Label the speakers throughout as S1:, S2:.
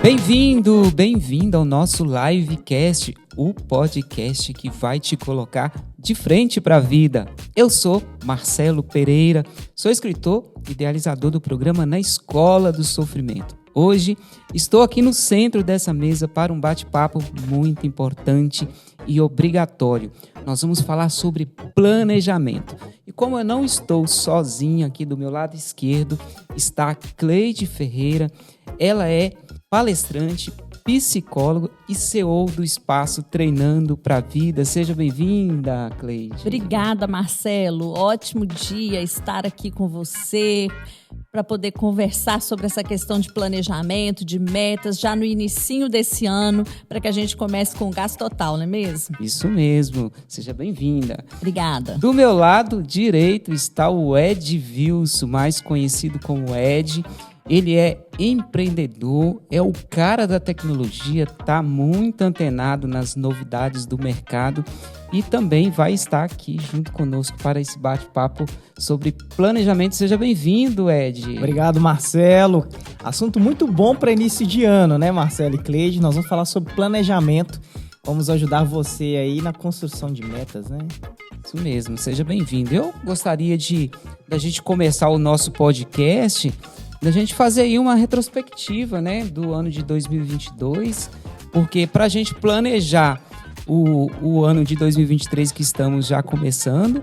S1: Bem-vindo ao nosso livecast, o podcast que vai te colocar de frente para a vida. Eu sou Marcelo Pereira, sou escritor e idealizador do programa Na Escola do Sofrimento. Hoje estou aqui no centro dessa mesa para um bate-papo muito importante e obrigatório. Nós vamos falar sobre planejamento. E como eu não estou sozinho, aqui do meu lado esquerdo está a Cleide Ferreira. Ela é palestrante, psicólogo e CEO do Espaço Treinando para a Vida. Seja bem-vinda, Cleide.
S2: Obrigada, Marcelo. Ótimo dia estar aqui com você para poder conversar sobre essa questão de planejamento, de metas, já no inicinho desse ano, para que a gente comece com o gás total, não é mesmo?
S1: Isso mesmo. Seja bem-vinda.
S2: Obrigada.
S1: Do meu lado direito está o Ed Wilson, mais conhecido como Ed. Ele é empreendedor, é o cara da tecnologia, está muito antenado nas novidades do mercado e também vai estar aqui junto conosco para esse bate-papo sobre planejamento. Seja bem-vindo, Ed.
S3: Obrigado, Marcelo. Assunto muito bom para início de ano, né, Marcelo e Cleide? Nós vamos falar sobre planejamento. Vamos ajudar você aí na construção de metas, né?
S1: Isso mesmo, seja bem-vindo. Eu gostaria da gente começar o nosso podcast, da gente fazer aí uma retrospectiva, né, do ano de 2022, porque para a gente planejar o ano de 2023 que estamos já começando,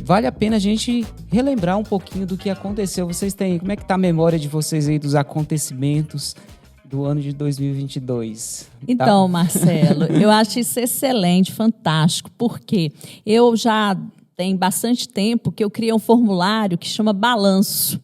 S1: vale a pena a gente relembrar um pouquinho do que aconteceu. Vocês têm, como é que está a memória de vocês aí dos acontecimentos do ano de 2022?
S2: Então, Marcelo, eu acho isso excelente, fantástico, porque eu já tenho bastante tempo que eu criei um formulário que chama Balanço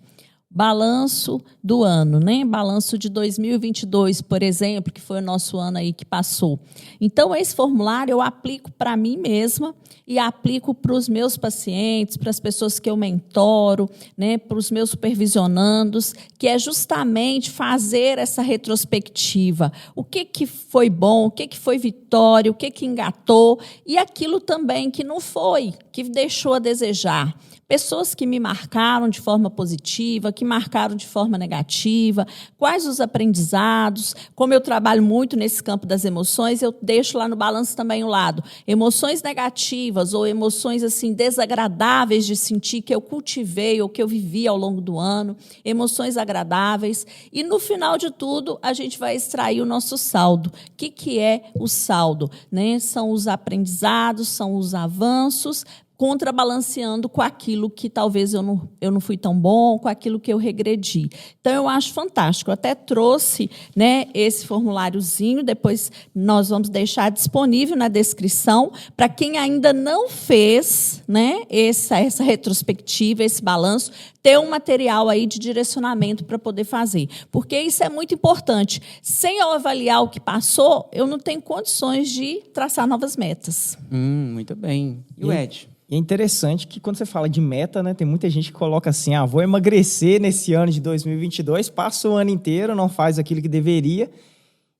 S2: do ano, né? Balanço de 2022, por exemplo, que foi o nosso ano aí que passou. Então, esse formulário eu aplico para mim mesma e aplico para os meus pacientes, para as pessoas que eu mentoro, né? Para os meus supervisionandos, que é justamente fazer essa retrospectiva. O que foi bom, o que foi vitória, o que engatou e aquilo também que não foi, que deixou a desejar. Pessoas que me marcaram de forma positiva, que marcaram de forma negativa, quais os aprendizados. Como eu trabalho muito nesse campo das emoções, eu deixo lá no balanço também o lado. Emoções negativas ou emoções assim desagradáveis de sentir que eu cultivei ou que eu vivi ao longo do ano, emoções agradáveis. E no final de tudo, a gente vai extrair o nosso saldo. O que é o saldo? Né? São os aprendizados, são os avanços, contrabalanceando com aquilo que talvez eu não fui tão bom, com aquilo que eu regredi. Então, eu acho fantástico. Eu até trouxe, né, esse formuláriozinho, depois nós vamos deixar disponível na descrição, para quem ainda não fez, né, essa retrospectiva, esse balanço, ter um material aí de direcionamento para poder fazer. Porque isso é muito importante. Sem eu avaliar o que passou, eu não tenho condições de traçar novas metas.
S1: Muito bem. E o Ed?
S3: E é interessante que quando você fala de meta, né, tem muita gente que coloca assim, vou emagrecer nesse ano de 2022, passa o ano inteiro, não faz aquilo que deveria,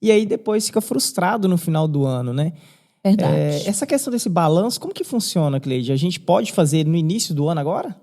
S3: e aí depois fica frustrado no final do ano, né?
S2: Verdade.
S3: Essa questão desse balanço, como que funciona, Cleide? A gente pode fazer no início do ano agora?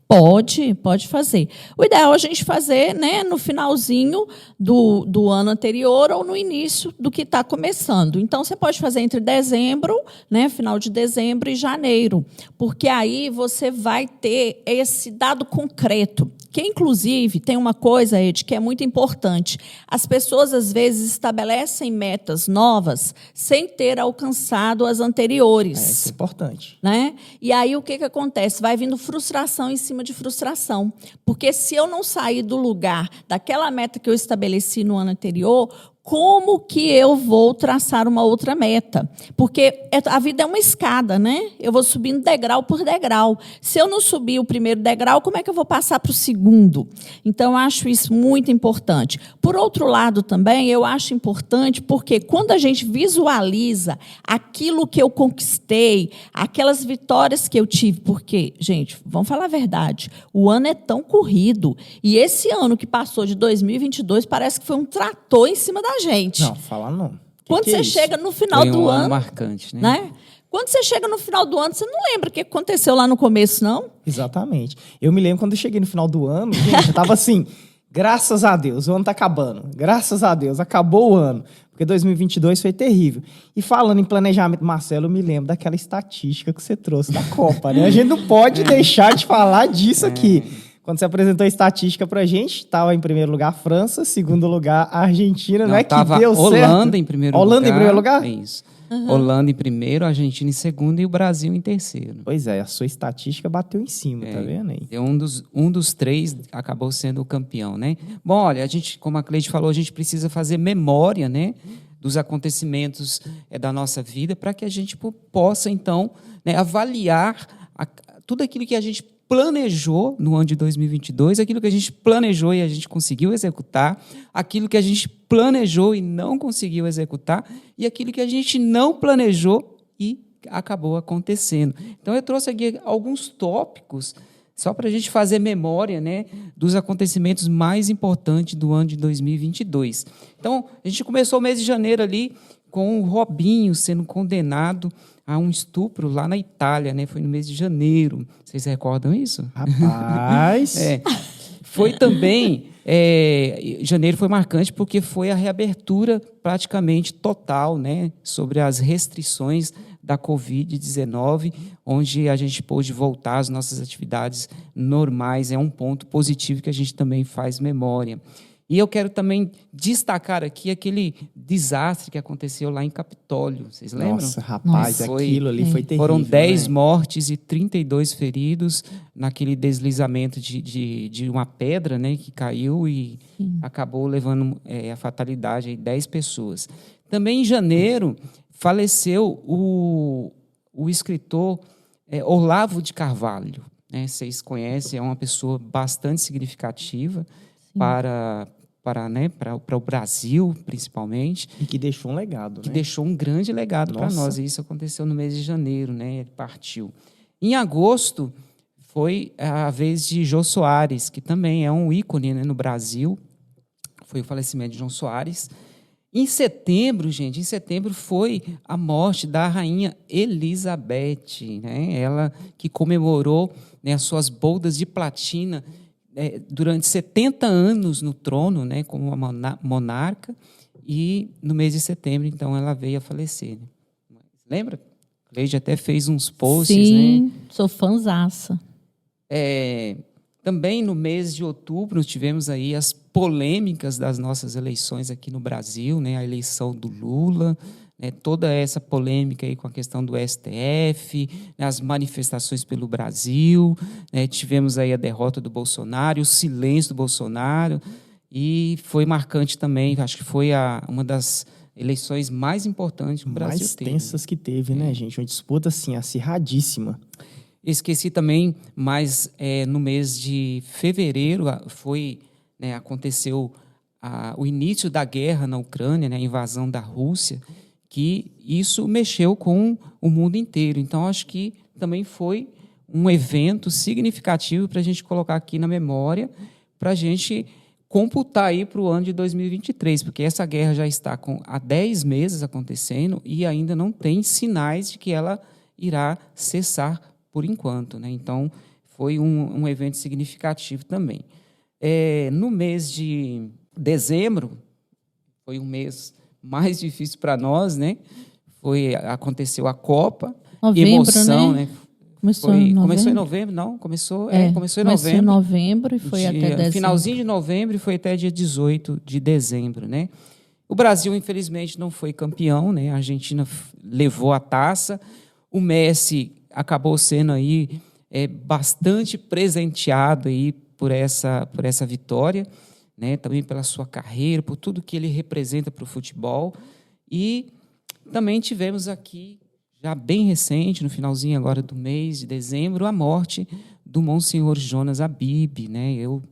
S2: Pode fazer. O ideal é a gente fazer, né, no finalzinho do ano anterior ou no início do que está começando. Então, você pode fazer entre dezembro, né, final de dezembro e janeiro, porque aí você vai ter esse dado concreto. Que, inclusive, tem uma coisa, Ed, que é muito importante. As pessoas, às vezes, estabelecem metas novas sem ter alcançado as anteriores.
S3: Isso é importante.
S2: Né? E aí, o que acontece? Vai vindo frustração em cima de frustração. Porque se eu não sair do lugar daquela meta que eu estabeleci no ano anterior, como que eu vou traçar uma outra meta? Porque a vida é uma escada, né? Eu vou subindo degrau por degrau. Se eu não subir o primeiro degrau, como é que eu vou passar para o segundo? Então, eu acho isso muito importante. Por outro lado, também, eu acho importante porque quando a gente visualiza aquilo que eu conquistei, aquelas vitórias que eu tive, porque, gente, vamos falar a verdade, o ano é tão corrido, e esse ano que passou de 2022 parece que foi um trator em cima da gente.
S3: Não, fala não.
S2: Quando você chega no final do ano,
S1: marcante,
S2: né? Quando você chega no final do ano, você não lembra o que aconteceu lá no começo, não?
S3: Exatamente. Eu me lembro quando eu cheguei no final do ano, gente, eu estava assim, Graças a Deus, o ano tá acabando. Graças a Deus, acabou o ano. Porque 2022 foi terrível. E falando em planejamento, Marcelo, eu me lembro daquela estatística que você trouxe da Copa, né? A gente não pode deixar de falar disso aqui. Quando você apresentou a estatística pra gente, estava em primeiro lugar a França, segundo lugar a Argentina, não é que deu
S1: Holanda
S3: certo?
S1: Holanda em primeiro lugar.
S3: Holanda em primeiro lugar?
S1: É isso. Holanda em primeiro, a Argentina em segundo e o Brasil em terceiro.
S3: Pois é, a sua estatística bateu em cima, tá vendo aí?
S1: E um dos três acabou sendo o campeão, né? Bom, olha, a gente, como a Cleide falou, a gente precisa fazer memória, né, dos acontecimentos da nossa vida para que a gente possa, então, né, avaliar tudo aquilo que a gente planejou no ano de 2022, aquilo que a gente planejou e a gente conseguiu executar, aquilo que a gente planejou e não conseguiu executar, e aquilo que a gente não planejou e acabou acontecendo. Então, eu trouxe aqui alguns tópicos só para a gente fazer memória, né, dos acontecimentos mais importantes do ano de 2022. Então, a gente começou o mês de janeiro ali com o Robinho sendo condenado a um estupro lá na Itália, né? Foi no mês de janeiro. Vocês recordam isso?
S3: Rapaz!
S1: Foi também... janeiro foi marcante porque foi a reabertura praticamente total, né, sobre as restrições da Covid-19, onde a gente pôde voltar às nossas atividades normais. É um ponto positivo que a gente também faz memória. E eu quero também destacar aqui aquele desastre que aconteceu lá em Capitólio. Vocês lembram?
S3: Nossa, rapaz, aquilo ali foi terrível.
S1: Foram 10
S3: né?
S1: mortes e 32 feridos naquele deslizamento de uma pedra, né, que caiu e acabou levando a fatalidade de 10 pessoas. Também em janeiro faleceu o escritor Olavo de Carvalho. Né? Vocês conhecem, é uma pessoa bastante significativa para o Brasil, principalmente.
S3: E que deixou um legado,
S1: que
S3: né?
S1: deixou um grande legado para nós. E isso aconteceu no mês de janeiro, né? Ele partiu. Em agosto, foi a vez de Jô Soares, que também é um ícone, né, no Brasil. Foi o falecimento de Jô Soares. Em setembro, foi a morte da rainha Elizabeth, né? Ela que comemorou, né, as suas bodas de platina durante 70 anos no trono, né, como uma monarca, e no mês de setembro, então, ela veio a falecer. Né? Lembra? A Cleide até fez uns posts.
S2: Sim,
S1: né?
S2: Sou fãzaça.
S1: Também no mês de outubro, nós tivemos aí as polêmicas das nossas eleições aqui no Brasil, né, a eleição do Lula, né, toda essa polêmica aí com a questão do STF, né, as manifestações pelo Brasil, né, tivemos aí a derrota do Bolsonaro, o silêncio do Bolsonaro, e foi marcante também, acho que foi uma das eleições mais importantes que o Brasil
S3: mais
S1: teve.
S3: tensas que teve, né, gente? Uma disputa, assim, acirradíssima.
S1: Esqueci também, mas no mês de fevereiro aconteceu o início da guerra na Ucrânia, né, a invasão da Rússia, que isso mexeu com o mundo inteiro. Então, acho que também foi um evento significativo para a gente colocar aqui na memória, para a gente computar aí para o ano de 2023, porque essa guerra já está há 10 meses acontecendo e ainda não tem sinais de que ela irá cessar por enquanto, né? Então, foi um evento significativo também. No mês de dezembro, foi um mês mais difícil para nós, né? Aconteceu a Copa,
S2: Novembro,
S1: emoção,
S2: né?
S1: né?
S2: Começou em
S1: novembro, não? Começou em novembro.
S2: Começou em novembro e foi até dezembro.
S1: Finalzinho de novembro e foi até dia 18 de dezembro, né? O Brasil, infelizmente, não foi campeão, né? A Argentina levou a taça. O Messi acabou sendo aí bastante presenteado aí por essa vitória, né? Também pela sua carreira, por tudo que ele representa para o futebol. E também tivemos aqui, já bem recente, no finalzinho agora do mês de dezembro, a morte do Monsenhor Jonas Habib, né? Eu,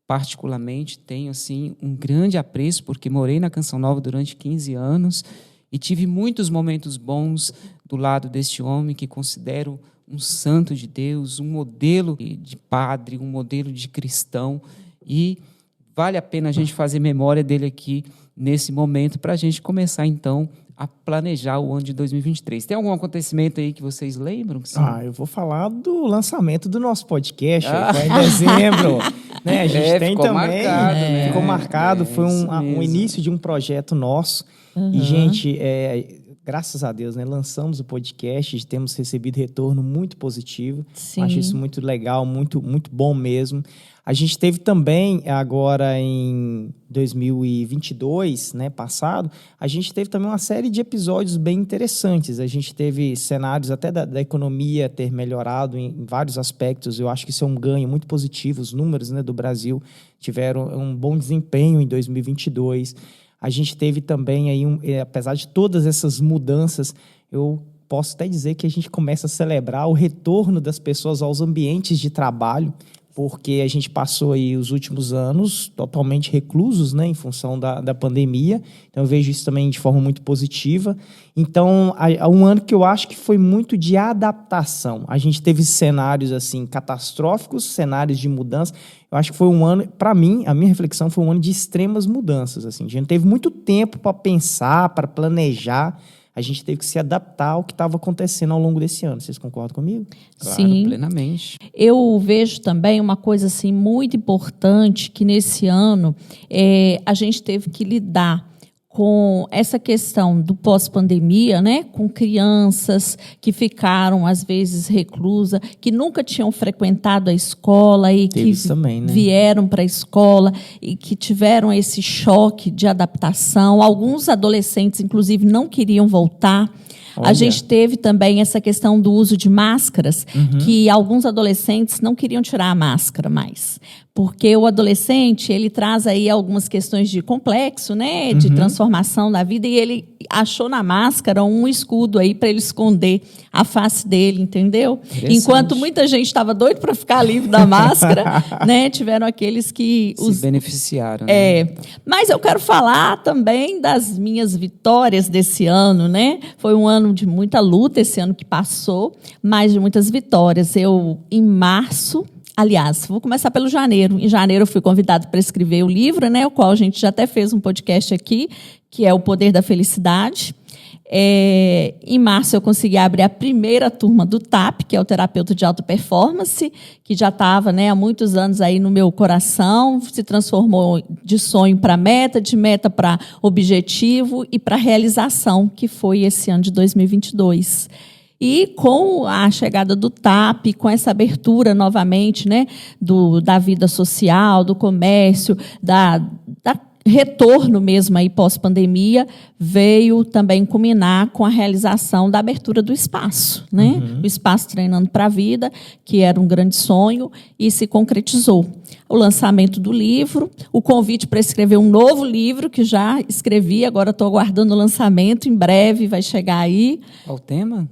S1: particularmente, tenho assim, um grande apreço, porque morei na Canção Nova durante 15 anos e tive muitos momentos bons do lado deste homem que considero um santo de Deus, um modelo de padre, um modelo de cristão, e vale a pena a gente fazer memória dele aqui nesse momento para a gente começar, então, a planejar o ano de 2023. Tem algum acontecimento aí que vocês lembram? Sim?
S3: Eu vou falar do lançamento do nosso podcast, foi em dezembro. Né? A gente tem
S1: ficou
S3: também.
S1: Marcado, né?
S3: Ficou marcado, foi um início de um projeto nosso. E, gente, graças a Deus, né, lançamos o podcast, temos recebido retorno muito positivo.
S2: Sim.
S3: Acho isso muito legal, muito, muito bom mesmo. A gente teve também, agora em 2022, né, passado, a gente teve também uma série de episódios bem interessantes. A gente teve cenários até da economia ter melhorado em vários aspectos. Eu acho que isso é um ganho muito positivo. Os números, né, do Brasil tiveram um bom desempenho em 2022. A gente teve também, aí apesar de todas essas mudanças, eu posso até dizer que a gente começa a celebrar o retorno das pessoas aos ambientes de trabalho, porque a gente passou aí os últimos anos totalmente reclusos, né, em função da pandemia. Então, eu vejo isso também de forma muito positiva. Então, há um ano que eu acho que foi muito de adaptação. A gente teve cenários assim catastróficos, cenários de mudança. Eu acho que foi um ano, para mim, a minha reflexão foi um ano de extremas mudanças. Assim. A gente teve muito tempo para pensar, para planejar. A gente teve que se adaptar ao que estava acontecendo ao longo desse ano. Vocês concordam comigo?
S1: Claro,
S2: Sim.
S1: plenamente.
S2: Eu vejo também uma coisa assim, muito importante, que nesse ano a gente teve que lidar com essa questão do pós-pandemia, né? Com crianças que ficaram, às vezes, reclusas, que nunca tinham frequentado a escola e que
S3: também, né?
S2: vieram para a escola e que tiveram esse choque de adaptação. Alguns adolescentes, inclusive, não queriam voltar.
S3: Olha.
S2: A gente teve também essa questão do uso de máscaras, que alguns adolescentes não queriam tirar a máscara mais. Porque o adolescente, ele traz aí algumas questões de complexo, né, de transformação da vida, e ele achou na máscara um escudo aí para ele esconder a face dele, entendeu? Enquanto muita gente estava doido para ficar livre da máscara, né, tiveram aqueles que
S1: se beneficiaram. Né?
S2: Mas eu quero falar também das minhas vitórias desse ano, né? Foi um ano de muita luta esse ano que passou, mas de muitas vitórias. Em março, aliás, vou começar pelo janeiro. Em janeiro eu fui convidada para escrever o livro, né, o qual a gente já até fez um podcast aqui, que é O Poder da Felicidade. Em março eu consegui abrir a primeira turma do TAP, que é o Terapeuta de Alta Performance, que já estava, né, há muitos anos aí no meu coração, se transformou de sonho para meta, de meta para objetivo e para realização, que foi esse ano de 2022. E com a chegada do TAP, com essa abertura novamente, né, da vida social, do comércio, da retorno mesmo aí pós-pandemia, veio também culminar com a realização da abertura do espaço, né? O espaço Treinando para a Vida, que era um grande sonho e se concretizou. O lançamento do livro, o convite para escrever um novo livro, que já escrevi, agora estou aguardando o lançamento, em breve vai chegar aí.
S1: Qual o tema?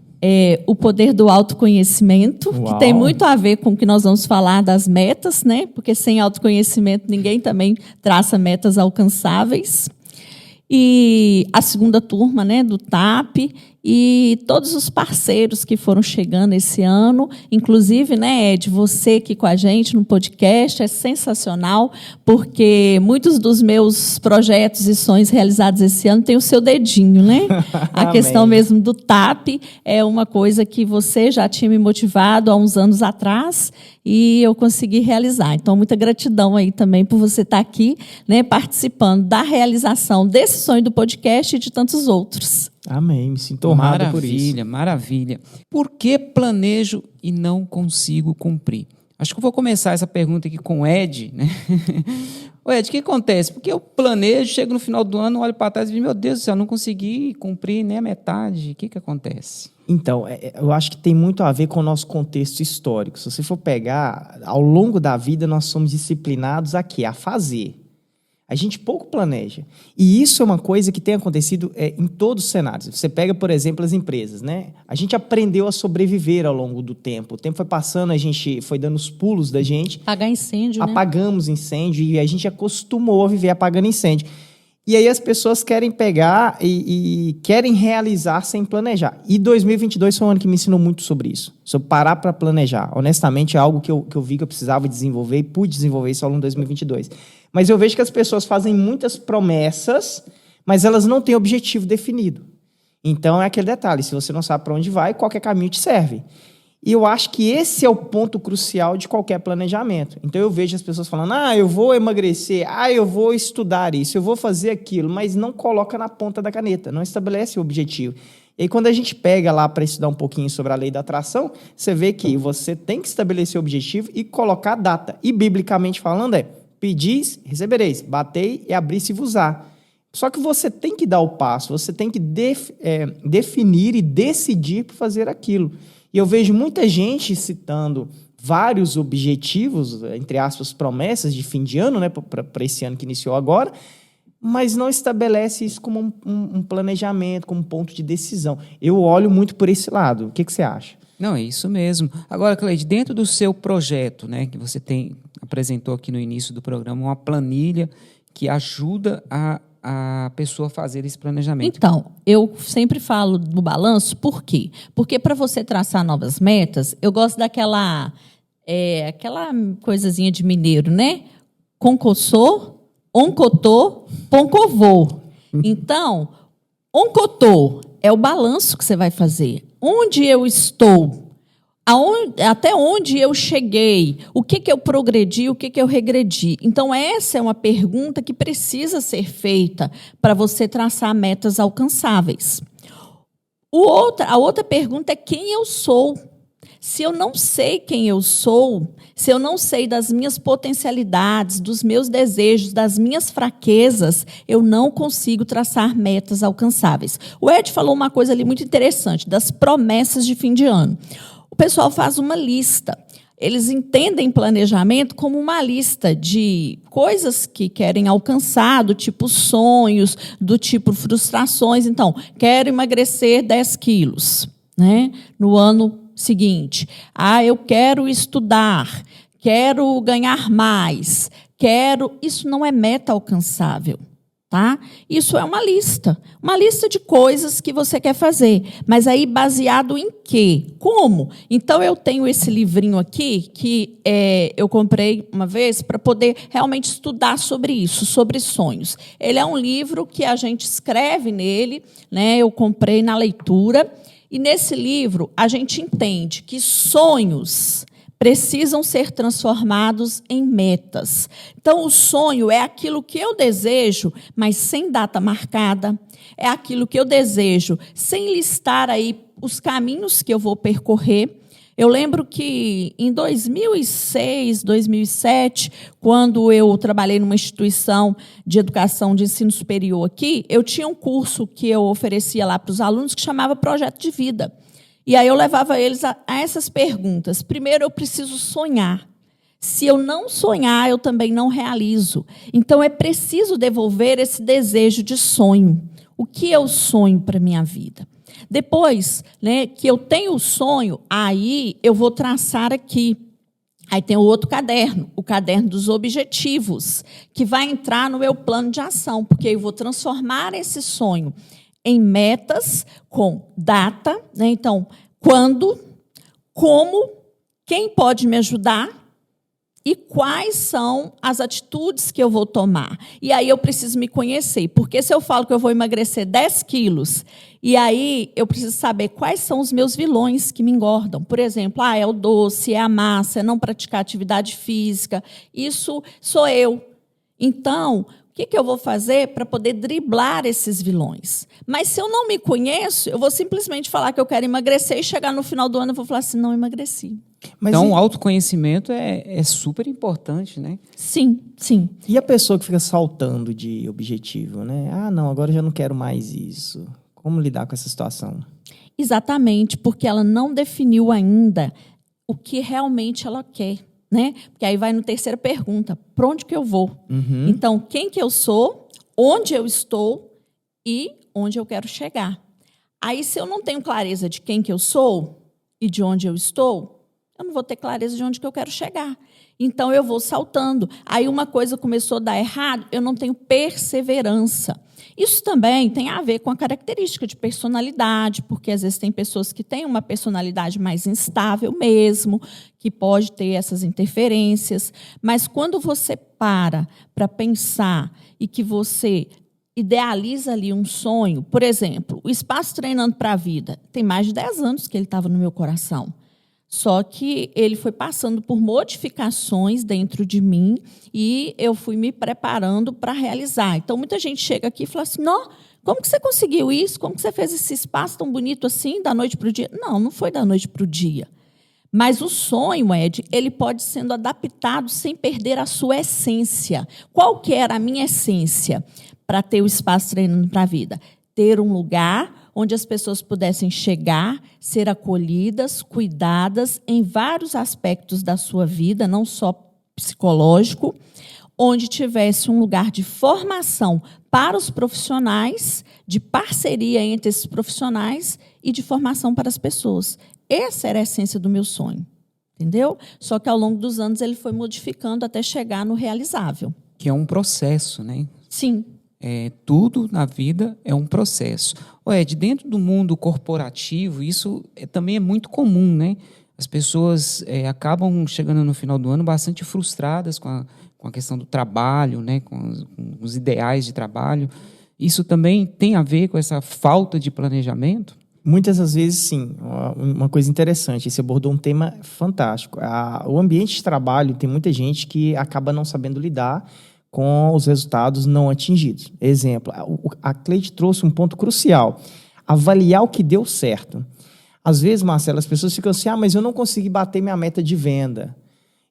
S2: O Poder do Autoconhecimento,
S3: Uau.
S2: que tem muito a ver com o que nós vamos falar das metas, né? Porque sem autoconhecimento ninguém também traça metas alcançáveis. E a segunda turma, né, do TAP, e todos os parceiros que foram chegando esse ano, inclusive, né, Ed, você aqui com a gente no podcast, é sensacional, porque muitos dos meus projetos e sonhos realizados esse ano têm o seu dedinho, né? A questão mesmo do TAP é uma coisa que você já tinha me motivado há uns anos atrás e eu consegui realizar. Então, muita gratidão aí também por você estar aqui, né, participando da realização desse sonho do podcast e de tantos outros.
S3: Amém, me sinto honrado por isso.
S1: Maravilha, maravilha. Por que planejo e não consigo cumprir? Acho que eu vou começar essa pergunta aqui com o Ed, né? Ô Ed, o que acontece? Porque eu planejo, chego no final do ano, olho para trás e digo, meu Deus do céu, não consegui cumprir nem a metade. O que acontece?
S3: Então, eu acho que tem muito a ver com o nosso contexto histórico. Se você for pegar, ao longo da vida, nós somos disciplinados a quê? A fazer. A gente pouco planeja. E isso é uma coisa que tem acontecido em todos os cenários. Você pega, por exemplo, as empresas, né? A gente aprendeu a sobreviver ao longo do tempo. O tempo foi passando, a gente foi dando os pulos da gente.
S2: Apagar incêndio, né?
S3: Apagamos incêndio e a gente acostumou a viver apagando incêndio. E aí as pessoas querem pegar e querem realizar sem planejar. E 2022 foi um ano que me ensinou muito sobre isso. Sobre parar para planejar. Honestamente, é algo que eu vi que eu precisava desenvolver e pude desenvolver isso ao longo de 2022. Mas eu vejo que as pessoas fazem muitas promessas, mas elas não têm objetivo definido. Então, é aquele detalhe, se você não sabe para onde vai, qualquer caminho te serve. E eu acho que esse é o ponto crucial de qualquer planejamento. Então, eu vejo as pessoas falando, eu vou emagrecer, eu vou estudar isso, eu vou fazer aquilo, mas não coloca na ponta da caneta, não estabelece o objetivo. E aí, quando a gente pega lá para estudar um pouquinho sobre a lei da atração, você vê que você tem que estabelecer o objetivo e colocar a data. E, biblicamente falando, pedis, recebereis, batei e abri-se-vos-á. Só que você tem que dar o passo, você tem que definir e decidir por fazer aquilo. E eu vejo muita gente citando vários objetivos, entre aspas, promessas de fim de ano, né, para esse ano que iniciou agora, mas não estabelece isso como um planejamento, como um ponto de decisão. Eu olho muito por esse lado. O que você acha?
S1: Não, é isso mesmo. Agora, Cleide, dentro do seu projeto, né, que você apresentou aqui no início do programa, uma planilha que ajuda a pessoa a fazer esse planejamento.
S2: Então, eu sempre falo do balanço, por quê? Porque para você traçar novas metas, eu gosto daquela aquela coisazinha de mineiro, né? Concossô, oncotô, poncovô. Então, oncotô é o balanço que você vai fazer. Onde eu estou? Até onde eu cheguei? O que eu progredi? O que eu regredi? Então, essa é uma pergunta que precisa ser feita para você traçar metas alcançáveis. A outra pergunta é quem eu sou. Se eu não sei quem eu sou, se eu não sei das minhas potencialidades, dos meus desejos, das minhas fraquezas, eu não consigo traçar metas alcançáveis. O Ed falou uma coisa ali muito interessante, das promessas de fim de ano. O pessoal faz uma lista. Eles entendem planejamento como uma lista de coisas que querem alcançar, do tipo sonhos, do tipo frustrações. Então, quero emagrecer 10 quilos, né, no ano seguinte. Eu quero estudar, quero ganhar mais, Isso não é meta alcançável. Tá? Isso é uma lista de coisas que você quer fazer, mas aí baseado em quê? Como? Então, eu tenho esse livrinho aqui, que eu comprei uma vez para poder realmente estudar sobre isso, sobre sonhos. Ele é um livro que a gente escreve nele, né? Eu comprei na leitura, e nesse livro a gente entende que sonhos precisam ser transformados em metas. Então, o sonho é aquilo que eu desejo, mas sem data marcada. É aquilo que eu desejo, sem listar aí os caminhos que eu vou percorrer. Eu lembro que em 2006, 2007, quando eu trabalhei numa instituição de educação de ensino superior aqui, eu tinha um curso que eu oferecia lá para os alunos que chamava Projeto de Vida. E aí eu levava eles a essas perguntas. Primeiro, eu preciso sonhar. Se eu não sonhar, eu também não realizo. Então, é preciso devolver esse desejo de sonho. O que eu sonho para a minha vida? Depois, né, que eu tenho o sonho, aí eu vou traçar aqui. Aí tem o outro caderno, o caderno dos objetivos, que vai entrar no meu plano de ação, porque eu vou transformar esse sonho em metas com data, né? Então, quando, como, quem pode me ajudar e quais são as atitudes que eu vou tomar. E aí eu preciso me conhecer, porque se eu falo que eu vou emagrecer 10 quilos, e aí eu preciso saber quais são os meus vilões que me engordam. Por exemplo, é o doce, é a massa, é não praticar atividade física. Isso sou eu. Então, o que eu vou fazer para poder driblar esses vilões? Mas se eu não me conheço, eu vou simplesmente falar que eu quero emagrecer e chegar no final do ano eu vou falar assim, não emagreci.
S1: Então, o autoconhecimento é super importante, né?
S2: Sim, sim.
S3: E a pessoa que fica saltando de objetivo, né? Não, agora eu já não quero mais isso. Como lidar com essa situação?
S2: Exatamente, porque ela não definiu ainda o que realmente ela quer. Né? Porque aí vai na terceira pergunta, para onde que eu vou?
S3: Uhum.
S2: Então, quem que eu sou, onde eu estou e onde eu quero chegar. Aí, se eu não tenho clareza de quem que eu sou e de onde eu estou, eu não vou ter clareza de onde que eu quero chegar. Então, eu vou saltando. Aí, uma coisa começou a dar errado, eu não tenho perseverança. Isso também tem a ver com a característica de personalidade, porque às vezes tem pessoas que têm uma personalidade mais instável mesmo, que pode ter essas interferências. Mas quando você para pensar e que você idealiza ali um sonho. Por exemplo, o Espaço Treinando para a Vida. Tem mais de 10 anos que ele estava no meu coração. Só que ele foi passando por modificações dentro de mim e eu fui me preparando para realizar. Então, muita gente chega aqui e fala assim, não, como que você conseguiu isso? Como que você fez esse espaço tão bonito assim, da noite para o dia? Não, não foi da noite para o dia. Mas o sonho, Ed, ele pode sendo adaptado sem perder a sua essência. Qual que era a minha essência para ter o Espaço Treinando para a Vida? Ter um lugar onde as pessoas pudessem chegar, ser acolhidas, cuidadas em vários aspectos da sua vida, não só psicológico, onde tivesse um lugar de formação para os profissionais, de parceria entre esses profissionais e de formação para as pessoas. Essa era a essência do meu sonho, entendeu? Só que ao longo dos anos ele foi modificando até chegar no realizável.
S1: Que é um processo, né?
S2: Sim.
S1: Tudo na vida é um processo. Ed, dentro do mundo corporativo, isso também é muito comum, né? As pessoas acabam chegando no final do ano bastante frustradas com a questão do trabalho, né? Com os ideais de trabalho. Isso também tem a ver com essa falta de planejamento?
S3: Muitas das vezes, sim. Uma coisa interessante, você abordou um tema fantástico. O ambiente de trabalho, tem muita gente que acaba não sabendo lidar com os resultados não atingidos. Exemplo, a Cleide trouxe um ponto crucial. Avaliar o que deu certo. Às vezes, Marcelo, as pessoas ficam assim, mas eu não consegui bater minha meta de venda.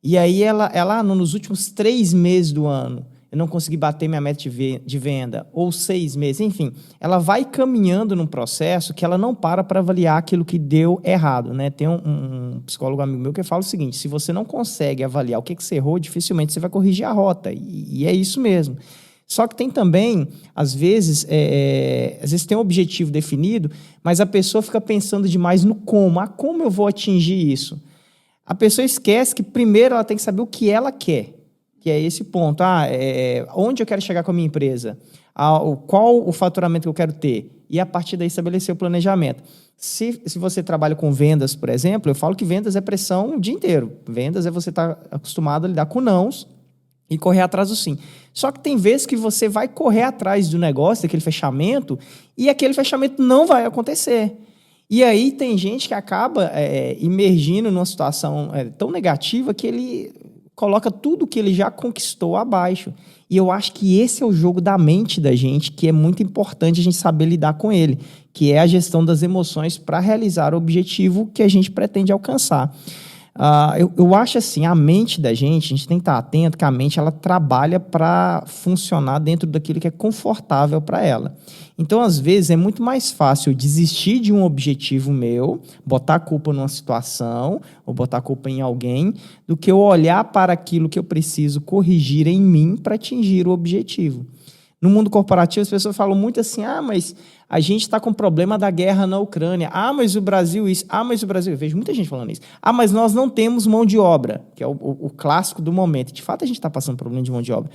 S3: E aí, ela nos últimos 3 meses do ano, eu não consegui bater minha meta de venda, ou 6 meses, enfim. Ela vai caminhando num processo que ela não para avaliar aquilo que deu errado, né? Tem um psicólogo amigo meu que fala o seguinte, se você não consegue avaliar o que você errou, dificilmente você vai corrigir a rota, e é isso mesmo. Só que tem também, às vezes tem um objetivo definido, mas a pessoa fica pensando demais no como. Como eu vou atingir isso? A pessoa esquece que primeiro ela tem que saber o que ela quer, que é esse ponto. Onde eu quero chegar com a minha empresa? Qual o faturamento que eu quero ter? E, a partir daí, estabelecer o planejamento. Se você trabalha com vendas, por exemplo, eu falo que vendas é pressão o dia inteiro. Vendas é você estar acostumado a lidar com nãos e correr atrás do sim. Só que tem vezes que você vai correr atrás do negócio, daquele fechamento, e aquele fechamento não vai acontecer. E aí tem gente que acaba imergindo numa situação tão negativa que ele coloca tudo que ele já conquistou abaixo. E eu acho que esse é o jogo da mente da gente, que é muito importante a gente saber lidar com ele, que é a gestão das emoções para realizar o objetivo que a gente pretende alcançar. Eu acho assim, a mente da gente, a gente tem que estar atento que a mente ela trabalha para funcionar dentro daquilo que é confortável para ela. Então, às vezes, é muito mais fácil desistir de um objetivo meu, botar a culpa numa situação, ou botar a culpa em alguém, do que eu olhar para aquilo que eu preciso corrigir em mim para atingir o objetivo. No mundo corporativo, as pessoas falam muito assim, mas a gente está com problema da guerra na Ucrânia. Mas o Brasil isso. Mas o Brasil... Eu vejo muita gente falando isso. Mas nós não temos mão de obra, que é o clássico do momento. De fato, a gente está passando problema de mão de obra.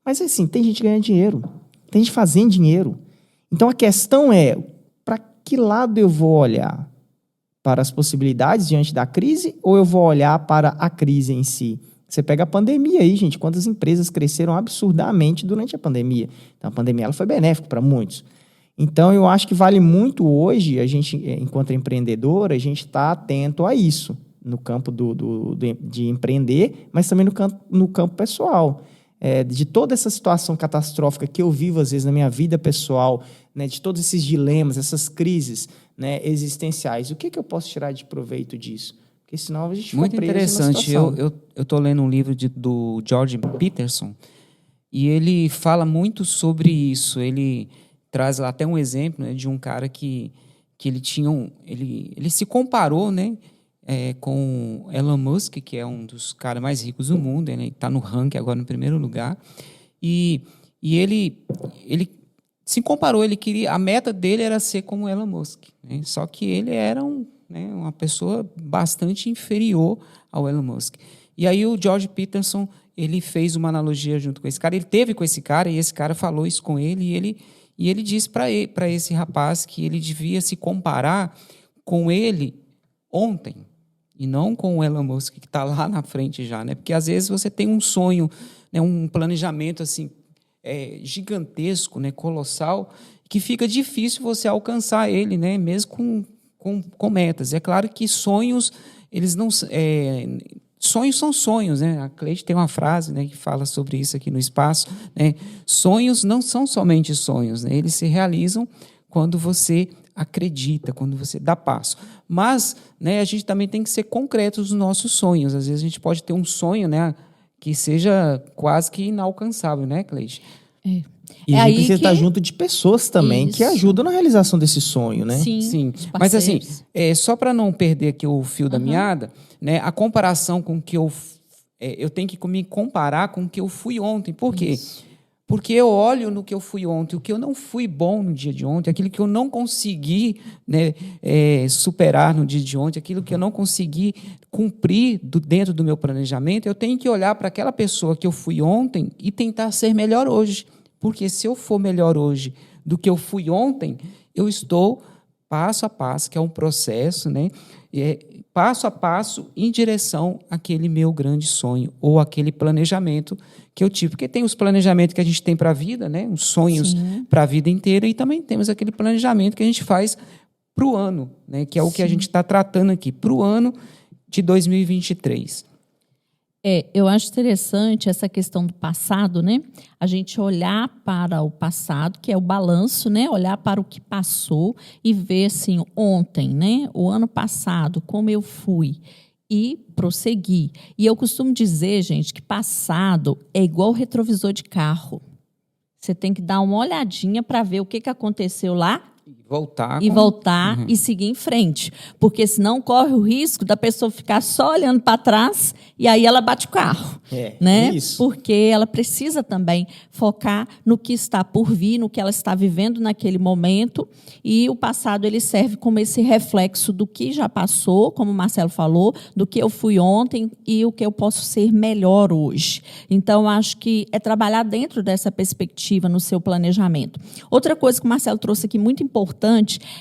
S3: Mas, assim, tem gente ganhando dinheiro. Tem gente fazendo dinheiro. Então, a questão é, para que lado eu vou olhar? Para as possibilidades diante da crise ou eu vou olhar para a crise em si? Você pega a pandemia aí, gente, quantas empresas cresceram absurdamente durante a pandemia. Então, a pandemia ela foi benéfica para muitos. Então, eu acho que vale muito hoje, a gente, enquanto empreendedor, a gente está atento a isso, no campo de empreender, mas também no campo pessoal. De toda essa situação catastrófica que eu vivo, às vezes, na minha vida pessoal, né, de todos esses dilemas, essas crises, né, existenciais, o que eu posso tirar de proveito disso? Porque senão a gente fica
S1: muito
S3: preso
S1: interessante.
S3: numa situação.
S1: Eu estou lendo um livro do Jordan Peterson e ele fala muito sobre isso. Ele traz lá até um exemplo, né, de um cara que ele tinha ele se comparou, né, com Elon Musk, que é um dos caras mais ricos do mundo. Ele está no ranking agora no primeiro lugar. E ele se comparou. A meta dele era ser como Elon Musk, né? Só que ele era uma pessoa bastante inferior ao Elon Musk. E aí o George Peterson ele fez uma analogia junto com esse cara. Ele teve com esse cara e esse cara falou isso com ele. E ele disse para esse rapaz que ele devia se comparar com ele ontem e não com o Elon Musk que está lá na frente já, né? Porque às vezes você tem um sonho, né, um planejamento assim gigantesco, né, colossal, que fica difícil você alcançar ele, né, mesmo com metas. É claro que sonhos, eles não... sonhos são sonhos, né? A Cleide tem uma frase, né, que fala sobre isso aqui no espaço, né? Sonhos não são somente sonhos, né? Eles se realizam quando você acredita, quando você dá passo. Mas, né, a gente também tem que ser concreto nos nossos sonhos. Às vezes a gente pode ter um sonho, né, que seja quase que inalcançável, né, Cleide?
S3: E a gente precisa estar junto de pessoas também que ajudam na realização desse sonho, né?
S1: Sim. Mas assim, só para não perder aqui o fio da meada, né, a comparação com que eu tenho que me comparar com o que eu fui ontem. Por quê? Porque eu olho no que eu fui ontem, o que eu não fui bom no dia de ontem, aquilo que eu não consegui, né, superar no dia de ontem, aquilo que eu não consegui cumprir dentro do meu planejamento, eu tenho que olhar para aquela pessoa que eu fui ontem e tentar ser melhor hoje. Porque se eu for melhor hoje do que eu fui ontem, eu estou passo a passo, que é um processo, né? Passo a passo em direção àquele meu grande sonho ou aquele planejamento que eu tive. Porque tem os planejamentos que a gente tem para a vida, né? Os sonhos para a vida inteira, e também temos aquele planejamento que a gente faz para o ano, né? Que é o que a gente está tratando aqui, para o ano de 2023.
S2: Eu acho interessante essa questão do passado, né? A gente olhar para o passado, que é o balanço, né? Olhar para o que passou e ver, assim, ontem, né? O ano passado, como eu fui, e prosseguir. E eu costumo dizer, gente, que passado é igual retrovisor de carro. Você tem que dar uma olhadinha para ver o que aconteceu lá. Voltar e seguir em frente. Porque senão corre o risco da pessoa ficar só olhando para trás e aí ela bate o carro. Né?
S3: Isso.
S2: Porque ela precisa também focar no que está por vir, no que ela está vivendo naquele momento. E o passado ele serve como esse reflexo do que já passou, como o Marcelo falou, do que eu fui ontem e o que eu posso ser melhor hoje. Então, acho que é trabalhar dentro dessa perspectiva no seu planejamento. Outra coisa que o Marcelo trouxe aqui muito importante,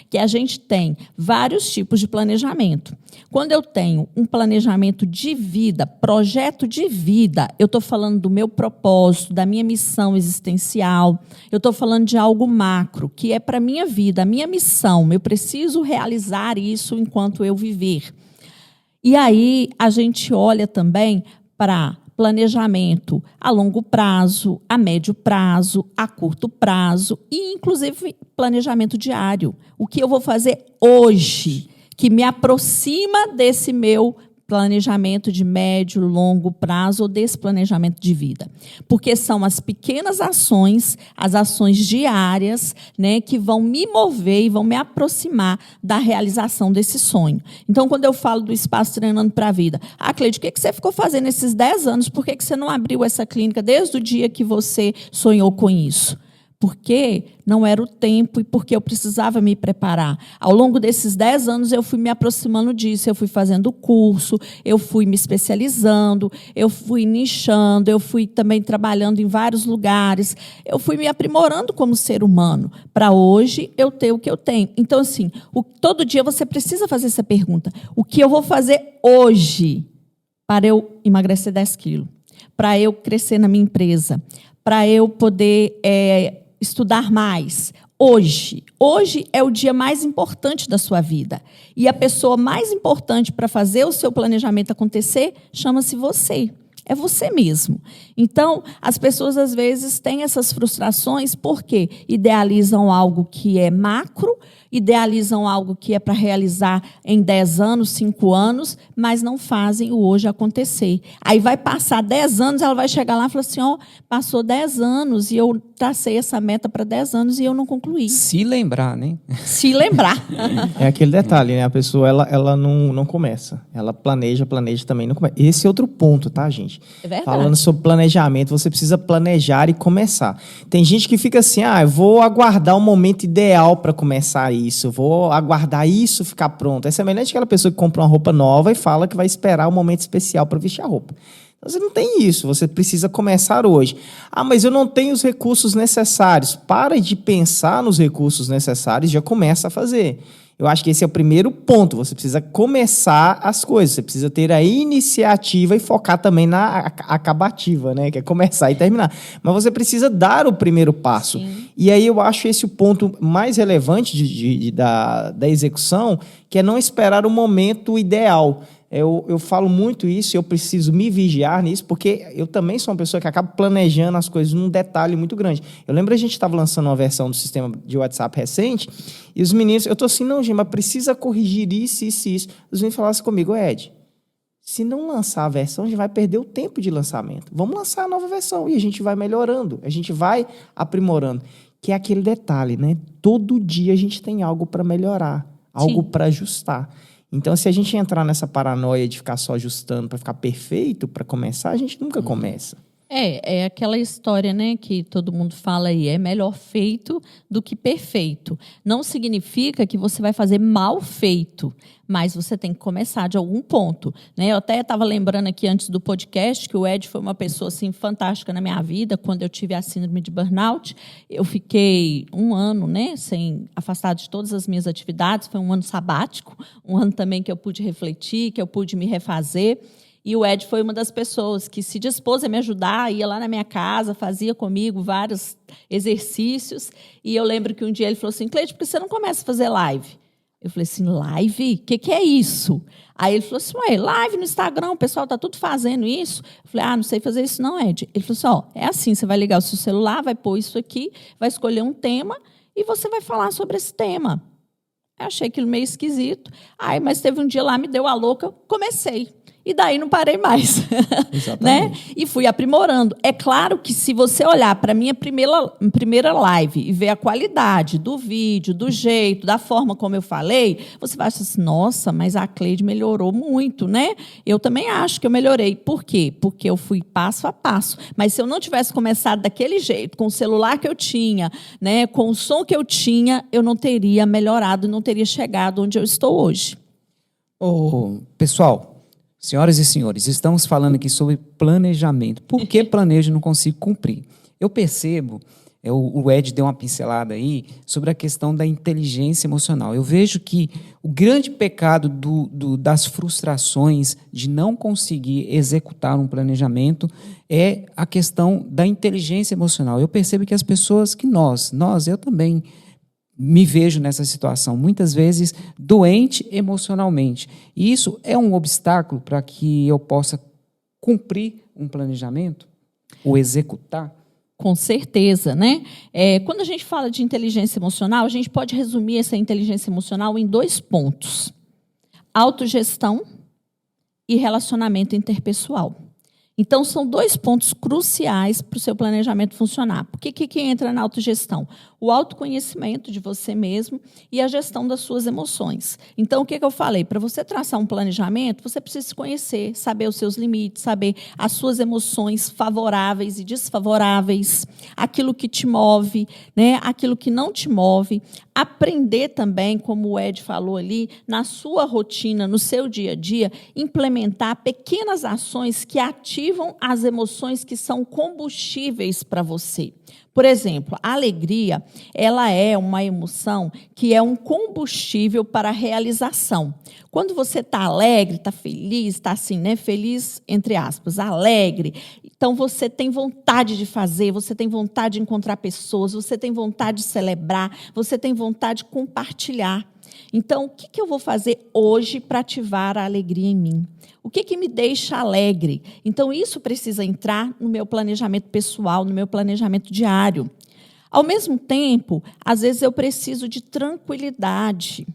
S2: que a gente tem vários tipos de planejamento. Quando eu tenho um planejamento de vida, projeto de vida, eu estou falando do meu propósito, da minha missão existencial, eu estou falando de algo macro, que é para a minha vida, a minha missão, eu preciso realizar isso enquanto eu viver. E aí a gente olha também para planejamento a longo prazo, a médio prazo, a curto prazo e, inclusive, planejamento diário. O que eu vou fazer hoje que me aproxima desse meu planejamento de médio, longo prazo ou desse planejamento de vida. Porque são as pequenas ações, as ações diárias, né, que vão me mover e vão me aproximar da realização desse sonho. Então, quando eu falo do Espaço Treinando para a Vida, Cleide, o que você ficou fazendo esses 10 anos? Por que você não abriu essa clínica desde o dia que você sonhou com isso? Porque não era o tempo e porque eu precisava me preparar. Ao longo desses 10 anos, eu fui me aproximando disso, eu fui fazendo curso, eu fui me especializando, eu fui nichando, eu fui também trabalhando em vários lugares, eu fui me aprimorando como ser humano, para hoje eu ter o que eu tenho. Então, assim, todo dia você precisa fazer essa pergunta. O que eu vou fazer hoje para eu emagrecer 10 quilos? Para eu crescer na minha empresa? Para eu poder estudar mais. Hoje é o dia mais importante da sua vida. E a pessoa mais importante para fazer o seu planejamento acontecer chama-se você. É você mesmo. Então, as pessoas, às vezes, têm essas frustrações porque idealizam algo que é macro, idealizam algo que é para realizar em 10 anos, 5 anos, mas não fazem o hoje acontecer. Aí vai passar 10 anos, ela vai chegar lá e falar assim, passou 10 anos e eu tracei essa meta para 10 anos e eu não concluí.
S1: Se lembrar, né?
S2: Se lembrar.
S3: É aquele detalhe, né? A pessoa, ela não começa. Ela planeja também, não começa. Esse é outro ponto, tá, gente?
S2: É verdade.
S3: Falando sobre planejamento, você precisa planejar e começar. Tem gente que fica assim, eu vou aguardar o momento ideal para começar isso, vou aguardar isso ficar pronto. É semelhante àquela pessoa que compra uma roupa nova e fala que vai esperar o momento especial para vestir a roupa. Então, você não tem isso, você precisa começar hoje. Mas eu não tenho os recursos necessários. Para de pensar nos recursos necessários, já começa a fazer. Eu acho que esse é o primeiro ponto. Você precisa começar as coisas. Você precisa ter a iniciativa e focar também na acabativa, né? Que é começar e terminar. Mas você precisa dar o primeiro passo.
S2: Sim.
S3: E aí eu acho esse o ponto mais relevante da execução, que é não esperar o momento ideal. Eu falo muito isso, eu preciso me vigiar nisso, porque eu também sou uma pessoa que acaba planejando as coisas num detalhe muito grande. Eu lembro a gente estava lançando uma versão do sistema de WhatsApp recente, e os meninos, eu estou assim, não, gente, mas precisa corrigir isso, isso e isso. Os meninos falaram assim comigo, Ed, se não lançar a versão, a gente vai perder o tempo de lançamento. Vamos lançar a nova versão, e a gente vai melhorando, a gente vai aprimorando. Que é aquele detalhe, né? Todo dia a gente tem algo para melhorar, algo para ajustar. Então, se a gente entrar nessa paranoia de ficar só ajustando para ficar perfeito, para começar, a gente nunca começa.
S2: É aquela história, né, que todo mundo fala aí, é melhor feito do que perfeito. Não significa que você vai fazer mal feito, mas você tem que começar de algum ponto, né? Eu até estava lembrando aqui antes do podcast que o Ed foi uma pessoa assim fantástica na minha vida. Quando eu tive a síndrome de burnout, eu fiquei 1 ano, né, afastado de todas as minhas atividades. Foi um ano sabático, um ano também que eu pude refletir, que eu pude me refazer. E o Ed foi uma das pessoas que se dispôs a me ajudar, ia lá na minha casa, fazia comigo vários exercícios. E eu lembro que um dia ele falou assim, Cleide, por que você não começa a fazer live? Eu falei assim, live? O que é isso? Aí ele falou assim, ué, live no Instagram, o pessoal está tudo fazendo isso. Eu falei, não sei fazer isso não, Ed. Ele falou assim, é assim, você vai ligar o seu celular, vai pôr isso aqui, vai escolher um tema e você vai falar sobre esse tema. Eu achei aquilo meio esquisito. Mas teve um dia lá, me deu a louca, comecei. E daí não parei mais. Né? E fui aprimorando. É claro que se você olhar para a minha primeira live e ver a qualidade do vídeo, do jeito, da forma como eu falei, você vai achar assim, nossa, mas a Cleide melhorou muito, né? Eu também acho que eu melhorei. Por quê? Porque eu fui passo a passo. Mas se eu não tivesse começado daquele jeito, com o celular que eu tinha, né, com o som que eu tinha, eu não teria melhorado, não teria chegado onde eu estou hoje.
S1: Pessoal, senhoras e senhores, estamos falando aqui sobre planejamento. Por que planejo e não consigo cumprir? Eu percebo, o Ed deu uma pincelada aí, sobre a questão da inteligência emocional. Eu vejo que o grande pecado das frustrações de não conseguir executar um planejamento é a questão da inteligência emocional. Eu percebo que as pessoas, eu também me vejo nessa situação, muitas vezes doente emocionalmente. E isso é um obstáculo para que eu possa cumprir um planejamento, ou executar?
S2: Com certeza, né? Quando a gente fala de inteligência emocional, a gente pode resumir essa inteligência emocional em 2 pontos: autogestão e relacionamento interpessoal. Então, são 2 pontos cruciais para o seu planejamento funcionar. Por que entra na autogestão? O autoconhecimento de você mesmo e a gestão das suas emoções. Então, o que eu falei? Para você traçar um planejamento, você precisa se conhecer, saber os seus limites, saber as suas emoções favoráveis e desfavoráveis, aquilo que te move, né? Aquilo que não te move. Aprender também, como o Ed falou ali, na sua rotina, no seu dia a dia, implementar pequenas ações que ativam as emoções que são combustíveis para você. Por exemplo, a alegria, ela é uma emoção que é um combustível para a realização. Quando você está alegre, está feliz, está assim, né? Feliz, entre aspas, alegre. Então, você tem vontade de fazer, você tem vontade de encontrar pessoas, você tem vontade de celebrar, você tem vontade de compartilhar. Então, o que eu vou fazer hoje para ativar a alegria em mim? O que me deixa alegre? Então, isso precisa entrar no meu planejamento pessoal, no meu planejamento diário. Ao mesmo tempo, às vezes eu preciso de tranquilidade.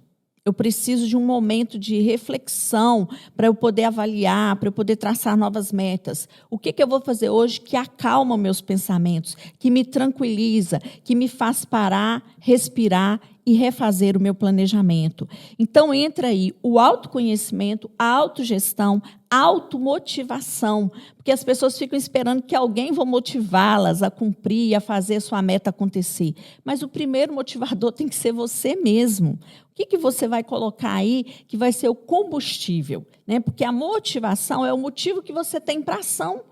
S2: Eu preciso de um momento de reflexão para eu poder avaliar, para eu poder traçar novas metas. O que eu vou fazer hoje que acalma meus pensamentos, que me tranquiliza, que me faz parar, respirar e refazer o meu planejamento. Então, entra aí o autoconhecimento, a autogestão, a automotivação, porque as pessoas ficam esperando que alguém vá motivá-las a cumprir e a fazer a sua meta acontecer. Mas o primeiro motivador tem que ser você mesmo. O que você vai colocar aí que vai ser o combustível? Né? Porque a motivação é o motivo que você tem para a ação.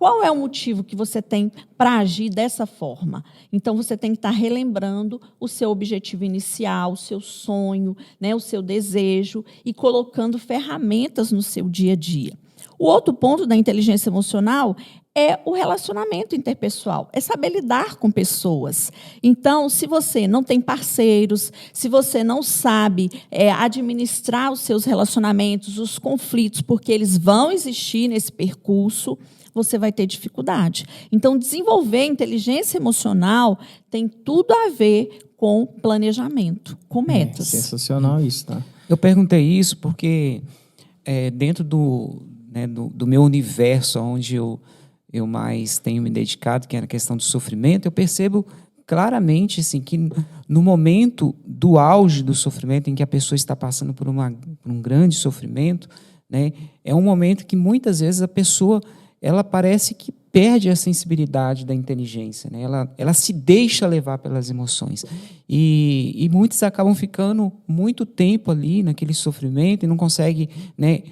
S2: Qual é o motivo que você tem para agir dessa forma? Então, você tem que estar relembrando o seu objetivo inicial, o seu sonho, né, o seu desejo e colocando ferramentas no seu dia a dia. O outro ponto da inteligência emocional é o relacionamento interpessoal, é saber lidar com pessoas. Então, se você não tem parceiros, se você não sabe administrar os seus relacionamentos, os conflitos, porque eles vão existir nesse percurso, você vai ter dificuldade. Então, desenvolver inteligência emocional tem tudo a ver com planejamento, com metas.
S3: Sensacional isso, tá?
S1: Eu perguntei isso porque dentro do meu universo, onde eu mais tenho me dedicado, que é a questão do sofrimento, eu percebo claramente assim, que no momento do auge do sofrimento, em que a pessoa está passando por um grande sofrimento, né, é um momento que muitas vezes a pessoa ela parece que perde a sensibilidade da inteligência, né? Ela se deixa levar pelas emoções. E muitos acabam ficando muito tempo ali naquele sofrimento e não consegue, né,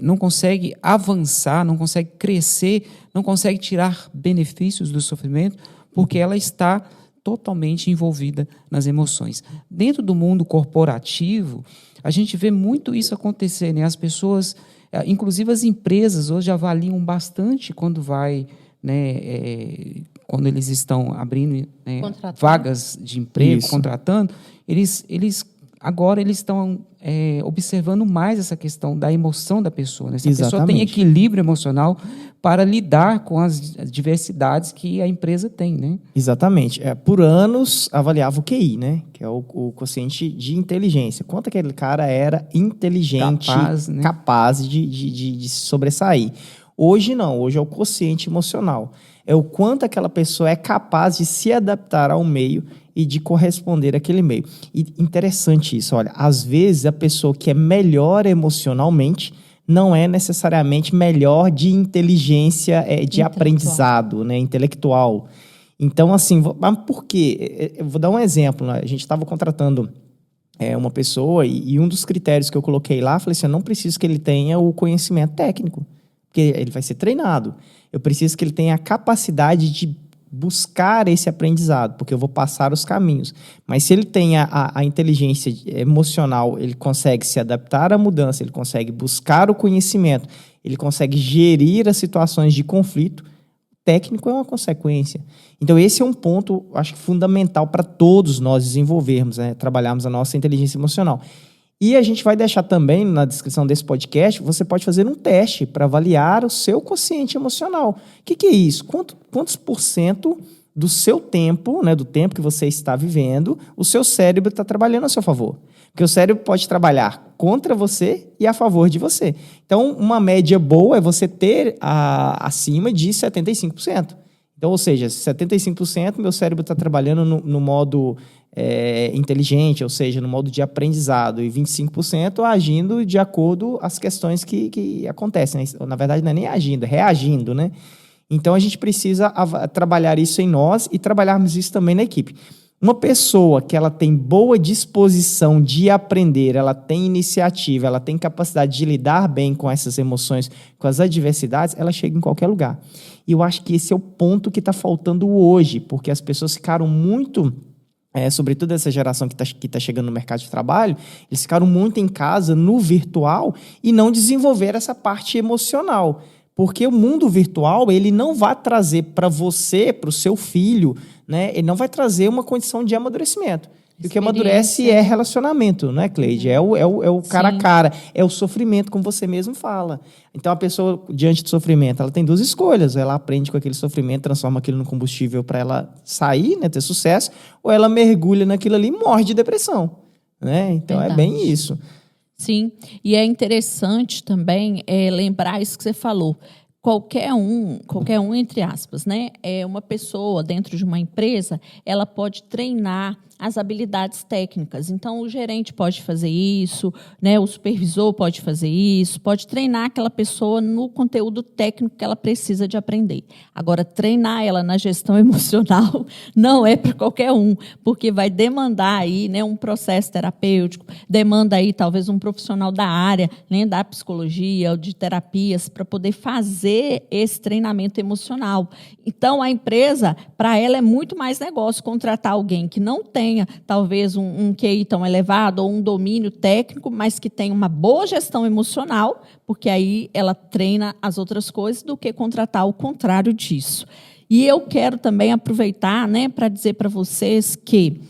S1: não consegue avançar, não consegue crescer, não consegue tirar benefícios do sofrimento, porque ela está totalmente envolvida nas emoções. Dentro do mundo corporativo, a gente vê muito isso acontecer, né? As pessoas, inclusive as empresas, hoje avaliam bastante quando quando eles estão abrindo vagas de emprego, contratando, agora eles estão observando mais essa questão da emoção da pessoa, né? Se a pessoa tem equilíbrio emocional para lidar com as diversidades que a empresa tem, né?
S3: Exatamente. Por anos avaliava o QI, né? Que é o quociente de inteligência. Quanto aquele cara era inteligente, capaz de sobressair. Hoje não, hoje é o quociente emocional. É o quanto aquela pessoa é capaz de se adaptar ao meio e de corresponder àquele meio. E interessante isso, olha, às vezes a pessoa que é melhor emocionalmente não é necessariamente melhor de inteligência, de aprendizado, né, intelectual. Então, assim, mas por quê? Eu vou dar um exemplo, né? A gente estava contratando uma pessoa e um dos critérios que eu coloquei lá, falei assim, eu não preciso que ele tenha o conhecimento técnico, porque ele vai ser treinado. Eu preciso que ele tenha a capacidade de buscar esse aprendizado, porque eu vou passar os caminhos. Mas se ele tem a inteligência emocional, ele consegue se adaptar à mudança, ele consegue buscar o conhecimento, ele consegue gerir as situações de conflito, técnico é uma consequência. Então, esse é um ponto, acho que fundamental para todos nós desenvolvermos, né? Trabalharmos a nossa inteligência emocional. E a gente vai deixar também na descrição desse podcast, você pode fazer um teste para avaliar o seu quociente emocional. O que é isso? Quantos % do seu tempo, né, do tempo que você está vivendo, o seu cérebro está trabalhando a seu favor? Porque o cérebro pode trabalhar contra você e a favor de você. Então, uma média boa é você ter acima de 75%. Então, ou seja, 75% meu cérebro está trabalhando no modo inteligente, ou seja, no modo de aprendizado, e 25% agindo de acordo às questões que acontecem. Né? Na verdade, não é nem agindo, é reagindo, né? Então, a gente precisa trabalhar isso em nós e trabalharmos isso também na equipe. Uma pessoa que ela tem boa disposição de aprender, ela tem iniciativa, ela tem capacidade de lidar bem com essas emoções, com as adversidades, ela chega em qualquer lugar. E eu acho que esse é o ponto que está faltando hoje, porque as pessoas ficaram muito... sobretudo essa geração que tá chegando no mercado de trabalho, eles ficaram muito em casa, no virtual, e não desenvolveram essa parte emocional. Porque o mundo virtual, ele não vai trazer para você, para o seu filho, né, ele não vai trazer uma condição de amadurecimento. E o que amadurece é relacionamento, não é, Cleide? É o cara a cara, é o sofrimento, como você mesmo fala. Então, a pessoa, diante do sofrimento, ela tem duas escolhas. Ela aprende com aquele sofrimento, transforma aquilo no combustível para ela sair, né, ter sucesso, ou ela mergulha naquilo ali e morre de depressão. Né? Então, verdade. É bem isso.
S2: Sim, e é interessante também lembrar isso que você falou. Qualquer um, entre aspas, né? Uma pessoa dentro de uma empresa, ela pode treinar as habilidades técnicas. Então, o gerente pode fazer isso, né? O supervisor pode fazer isso, pode treinar aquela pessoa no conteúdo técnico que ela precisa de aprender. Agora, treinar ela na gestão emocional não é para qualquer um, porque vai demandar aí, né, um processo terapêutico, demanda aí talvez um profissional da área, né, da psicologia ou de terapias para poder fazer esse treinamento emocional. Então, a empresa, para ela, é muito mais negócio contratar alguém que não tenha, talvez, um QI tão elevado ou um domínio técnico, mas que tenha uma boa gestão emocional, porque aí ela treina as outras coisas, do que contratar o contrário disso. E eu quero também aproveitar, né, para dizer para vocês que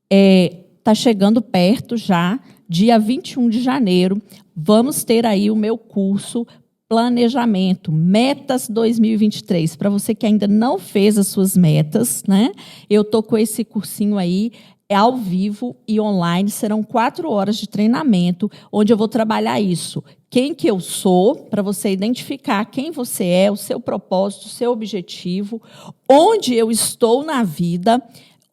S2: está chegando perto já, dia 21 de janeiro, vamos ter aí o meu curso Planejamento, Metas 2023. Para você que ainda não fez as suas metas, né? Eu estou com esse cursinho aí, ao vivo e online, serão 4 horas de treinamento, onde eu vou trabalhar isso. Quem que eu sou, para você identificar quem você é, o seu propósito, o seu objetivo, onde eu estou na vida,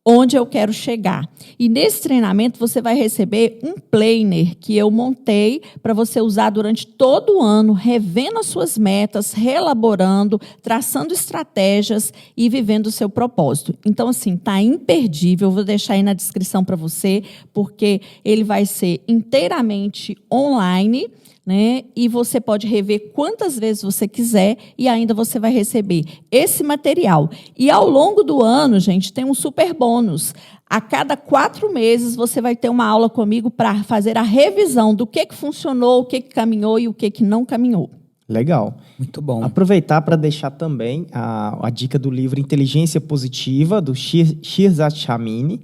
S2: onde eu quero chegar. E nesse treinamento você vai receber um planner que eu montei para você usar durante todo o ano, revendo as suas metas, reelaborando, traçando estratégias e vivendo o seu propósito. Então, assim, está imperdível. Eu vou deixar aí na descrição para você, porque ele vai ser inteiramente online, né? E você pode rever quantas vezes você quiser e ainda você vai receber esse material. E ao longo do ano, gente, tem um super bônus. A cada 4 meses você vai ter uma aula comigo para fazer a revisão do que funcionou, o que caminhou e o que não caminhou.
S3: Legal.
S1: Muito bom.
S3: Aproveitar para deixar também a dica do livro Inteligência Positiva, do Shirzad Chamine.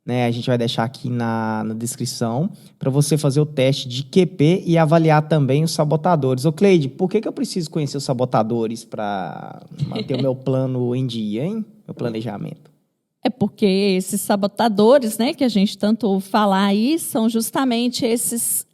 S3: Né, a gente vai deixar aqui na descrição para você fazer o teste de QP e avaliar também os sabotadores. Ô, Cleide, por que eu preciso conhecer os sabotadores para manter o meu plano em dia, hein? Meu planejamento.
S2: É porque esses sabotadores, né, que a gente tanto ouve falar aí, são justamente esses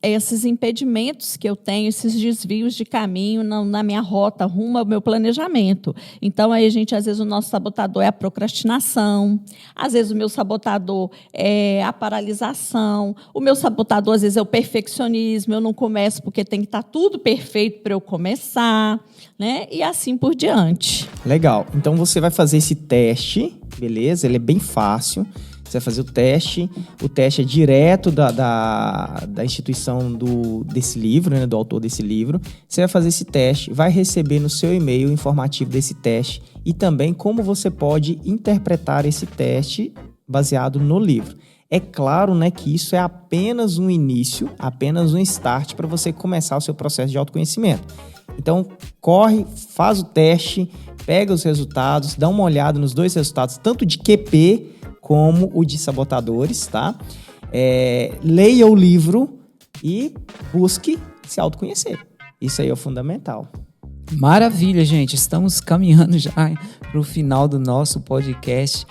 S2: impedimentos que eu tenho, esses desvios de caminho na minha rota rumo ao meu planejamento. Então, aí às vezes o nosso sabotador é a procrastinação, às vezes o meu sabotador é a paralisação, o meu sabotador, às vezes, é o perfeccionismo, eu não começo porque tem que estar tudo perfeito para eu começar, né, e assim por diante.
S3: Legal. Então, você vai fazer esse teste, beleza? Ele é bem fácil. Você vai fazer o teste é direto da instituição desse livro, né, do autor desse livro. Você vai fazer esse teste, vai receber no seu e-mail o informativo desse teste e também como você pode interpretar esse teste baseado no livro. É claro, né, que isso é apenas um início, apenas um start para você começar o seu processo de autoconhecimento. Então, corre, faz o teste, pega os resultados, dá uma olhada nos 2 resultados, tanto de QP como o de sabotadores, tá? Leia o livro e busque se autoconhecer. Isso aí é o fundamental.
S1: Maravilha, gente. Estamos caminhando já para o final do nosso podcast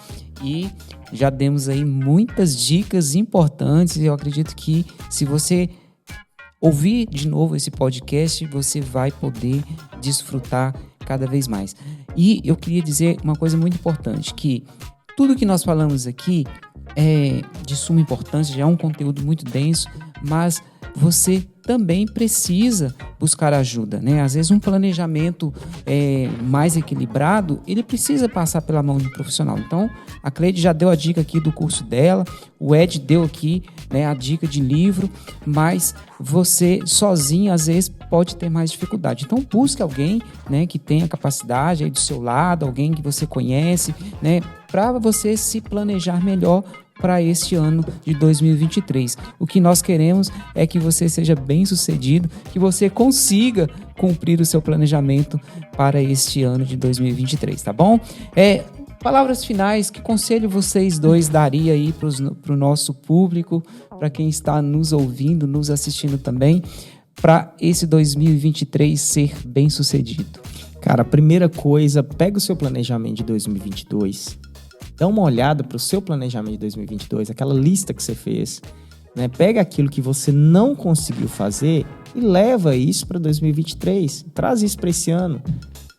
S1: e já demos aí muitas dicas importantes. Eu acredito que se você ouvir de novo esse podcast, você vai poder desfrutar cada vez mais. E eu queria dizer uma coisa muito importante, que tudo que nós falamos aqui é de suma importância, já é um conteúdo muito denso, mas você também precisa buscar ajuda, né? Às vezes um planejamento mais equilibrado, ele precisa passar pela mão de um profissional. Então, a Cleide já deu a dica aqui do curso dela, o Ed deu aqui, né, a dica de livro, mas você sozinho, às vezes, pode ter mais dificuldade. Então, busque alguém, né, que tenha capacidade aí do seu lado, alguém que você conhece, né, para você se planejar melhor para este ano de 2023. O que nós queremos é que você seja bem-sucedido, que você consiga cumprir o seu planejamento para este ano de 2023, tá bom? Palavras finais, que conselho vocês dois daria aí para o nosso público, para quem está nos ouvindo, nos assistindo também, para esse 2023 ser bem-sucedido?
S3: Cara, a primeira coisa, pega o seu planejamento de 2022, dá uma olhada para o seu planejamento de 2022, aquela lista que você fez, né? Pega aquilo que você não conseguiu fazer e leva isso para 2023. Traz isso para esse ano.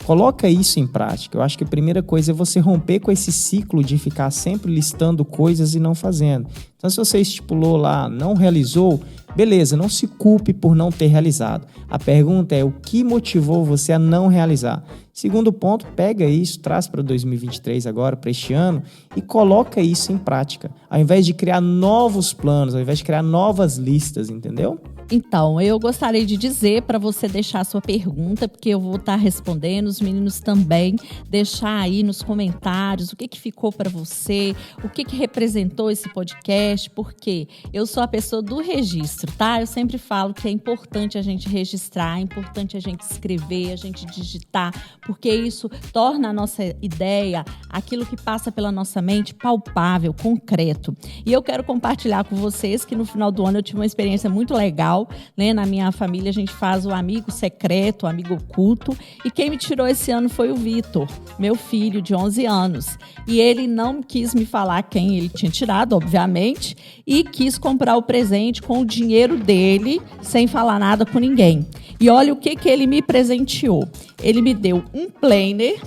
S3: Coloca isso em prática. Eu acho que a primeira coisa é você romper com esse ciclo de ficar sempre listando coisas e não fazendo. Então, se você estipulou lá, não realizou, beleza, não se culpe por não ter realizado. A pergunta é o que motivou você a não realizar. Segundo ponto, pega isso, traz para 2023 agora, para este ano, e coloca isso em prática. Ao invés de criar novos planos, ao invés de criar novas listas, entendeu?
S2: Então, eu gostaria de dizer para você deixar a sua pergunta, porque eu vou estar respondendo, os meninos também, deixar aí nos comentários o que ficou para você, o que representou esse podcast, porque eu sou a pessoa do registro, tá? Eu sempre falo que é importante a gente registrar, é importante a gente escrever, a gente digitar, porque isso torna a nossa ideia, aquilo que passa pela nossa mente, palpável, concreto. E eu quero compartilhar com vocês que no final do ano eu tive uma experiência muito legal, né? Na minha família a gente faz o amigo secreto, o amigo oculto, e quem me tirou esse ano foi o Vitor, meu filho de 11 anos. E ele não quis me falar quem ele tinha tirado, obviamente, e quis comprar o presente com o dinheiro dele, sem falar nada com ninguém. E olha o que ele me presenteou. Ele me deu um planner,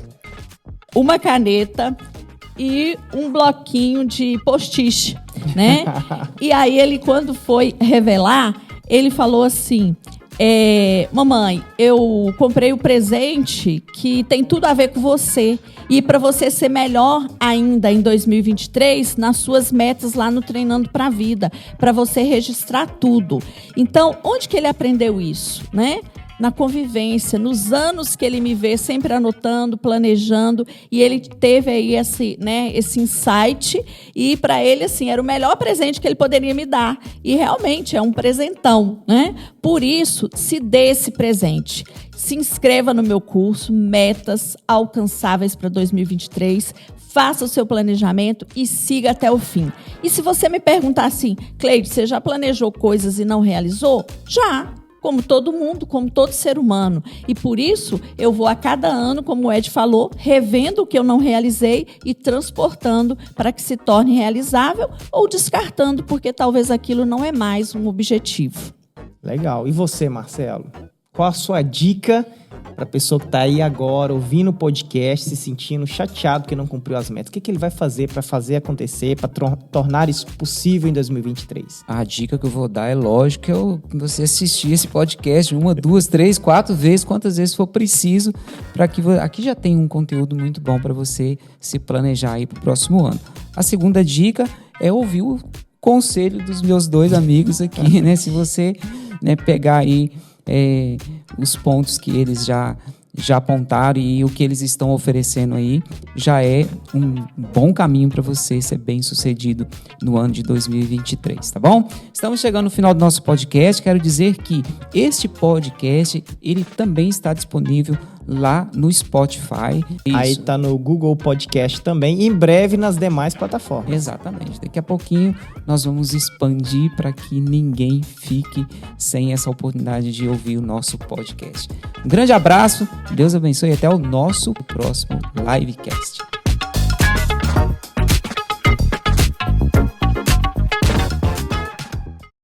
S2: uma caneta e um bloquinho de post-it, né? E aí ele, quando foi revelar, ele falou assim: mamãe, eu comprei o presente que tem tudo a ver com você. E para você ser melhor ainda em 2023, nas suas metas lá no Treinando para a Vida, para você registrar tudo. Então, onde que ele aprendeu isso, né? Na convivência, nos anos que ele me vê sempre anotando, planejando, e ele teve aí esse insight, e para ele, assim, era o melhor presente que ele poderia me dar, e realmente é um presentão, né? Por isso, se dê esse presente. Se inscreva no meu curso, Metas Alcançáveis para 2023, faça o seu planejamento e siga até o fim. E se você me perguntar assim, Cleide, você já planejou coisas e não realizou? Já! Como todo mundo, como todo ser humano. E por isso, eu vou a cada ano, como o Ed falou, revendo o que eu não realizei e transportando para que se torne realizável ou descartando, porque talvez aquilo não é mais um objetivo.
S3: Legal. E você, Marcelo? Qual a sua dica para a pessoa que está aí agora, ouvindo o podcast, se sentindo chateado porque não cumpriu as metas? O que ele vai fazer para fazer acontecer, para tornar isso possível em 2023?
S1: A dica que eu vou dar é lógico que você assistir esse podcast 1, 2, 3, 4 vezes, quantas vezes for preciso, para que aqui já tem um conteúdo muito bom para você se planejar aí para o próximo ano. A segunda dica é ouvir o conselho dos meus dois amigos aqui, né? Se você pegar aí os pontos que eles já apontaram e o que eles estão oferecendo aí, já é um bom caminho para você ser bem sucedido no ano de 2023, tá bom? Estamos chegando no final do nosso podcast. Quero dizer que este podcast, ele também está disponível lá no Spotify. Isso.
S3: Aí tá no Google Podcast também, e em breve nas demais plataformas.
S1: Exatamente. Daqui a pouquinho nós vamos expandir para que ninguém fique sem essa oportunidade de ouvir o nosso podcast. Um grande abraço, Deus abençoe e até o nosso próximo livecast.